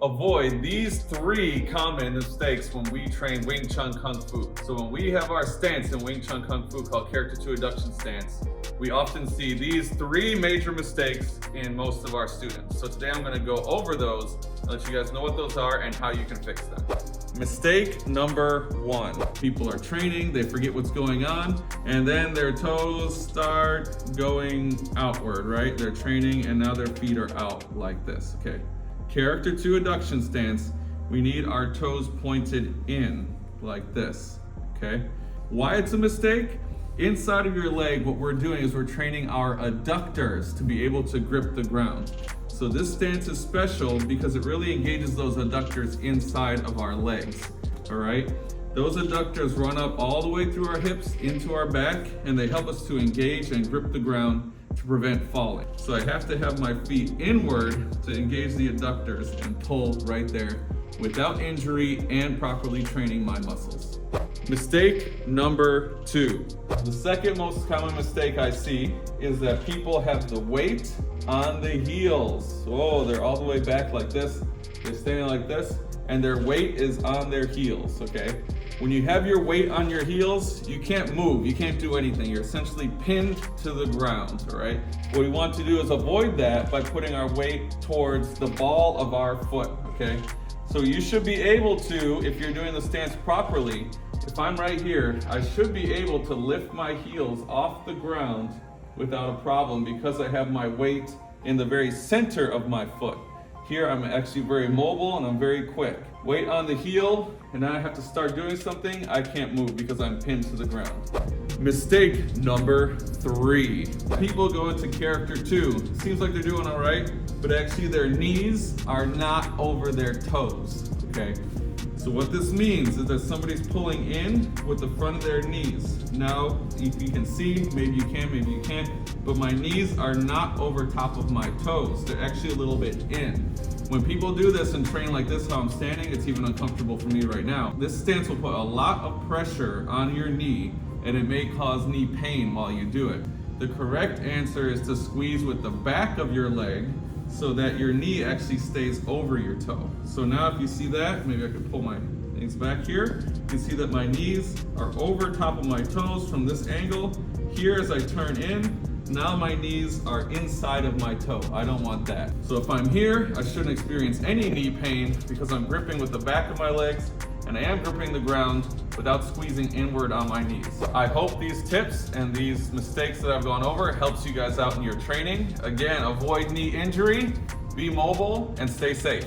avoid these three common mistakes when we train Wing Chun Kung Fu. So when we have our stance in Wing Chun Kung Fu called Character 2 Adduction stance, we often see these three major mistakes in most of our students. So today I'm going to go over those and let you guys know what those are and how you can fix them. Mistake number one. People are training, they forget what's going on, and then their toes start going outward, right? They're training and now their feet are out like this, okay? Character 2 adduction stance, we need our toes pointed in like this, okay? Why it's a mistake? Inside of your leg, what we're doing is we're training our adductors to be able to grip the ground. So this stance is special because it really engages those adductors inside of our legs, all right? Those adductors run up all the way through our hips into our back, and they help us to engage and grip the ground to prevent falling. So I have to have my feet inward to engage the adductors and pull right there without injury and properly training my muscles. Mistake number two. The second most common mistake I see is that people have the weight on the heels. Oh, they're all the way back like this. They're standing like this, and their weight is on their heels, okay? When you have your weight on your heels, you can't move, you can't do anything. You're essentially pinned to the ground, all right? What we want to do is avoid that by putting our weight towards the ball of our foot, okay? So you should be able to, if you're doing the stance properly, if I'm right here, I should be able to lift my heels off the ground without a problem because I have my weight in the very center of my foot. Here I'm actually very mobile and I'm very quick. Weight on the heel, and then I have to start doing something, I can't move because I'm pinned to the ground. Mistake number three. People go into character 2. Seems like they're doing all right, but actually their knees are not over their toes, okay? So what this means is that somebody's pulling in with the front of their knees. Now, if you can see, maybe you can, maybe you can't, but my knees are not over top of my toes. They're actually a little bit in. When people do this and train like this, how I'm standing, it's even uncomfortable for me right now. This stance will put a lot of pressure on your knee, and it may cause knee pain while you do it. The correct answer is to squeeze with the back of your leg so that your knee actually stays over your toe. So now if you see that, maybe I could pull my things back here. You can see that my knees are over top of my toes from this angle. Here as I turn in, now my knees are inside of my toe. I don't want that. So if I'm here, I shouldn't experience any knee pain because I'm gripping with the back of my legs and I am gripping the ground without squeezing inward on my knees. I hope these tips and these mistakes that I've gone over helps you guys out in your training. Again, avoid knee injury, be mobile, and stay safe.